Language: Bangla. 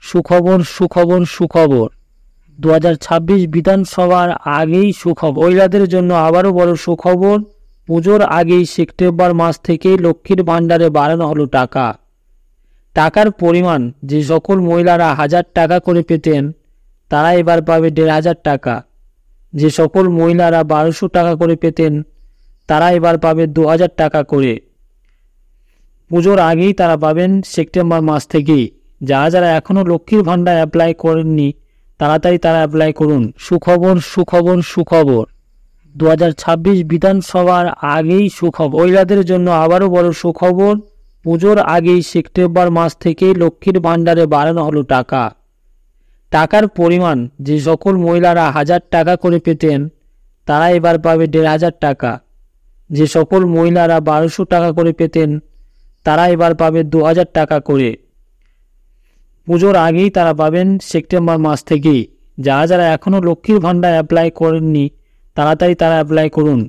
সুখবর সুখবর সুখবর 2026 বিধানসভার আগেই সুখবর। মহিলাদের জন্য আবারও বড় সুখবর। পুজোর আগেই সেপ্টেম্বর মাস থেকে লক্ষ্মীর ভাণ্ডারে বাড়ানো হলো টাকা। টাকার পরিমাণ যে সকল মহিলারা 1000 টাকা করে পেতেন তারা এবার পাবে 1500 টাকা। যে সকল মহিলারা 1200 টাকা করে পেতেন তারা এবার পাবে 2000 টাকা করে। পুজোর আগেই তারা পাবেন সেপ্টেম্বর মাস থেকেই। যারা যারা এখনও লক্ষ্মীর ভাণ্ডার অ্যাপ্লাই করেননি তাড়াতাড়ি তারা অ্যাপ্লাই করুন। সুখবর সুখবর সুখবর 2026 বিধানসভার আগেই সুখবর। মহিলাদের জন্য আবারও বড় সুখবর। পুজোর আগেই সেপ্টেম্বর মাস থেকেই লক্ষ্মীর ভাণ্ডারে বাড়ানো হলো টাকা। টাকার পরিমাণ যে সকল মহিলারা 1000 টাকা করে পেতেন তারা এবার পাবে 1500 টাকা। যে সকল মহিলারা 1200 টাকা করে পেতেন তারা এবার পাবে 2000 টাকা করে। পুজোর আগেই তারা পাবেন সেপ্টেম্বর মাস থেকেই। যারা যারা এখনও লক্ষ্মীর ভাণ্ডার অ্যাপ্লাই করেননি তাড়াতাড়ি তারা অ্যাপ্লাই করুন।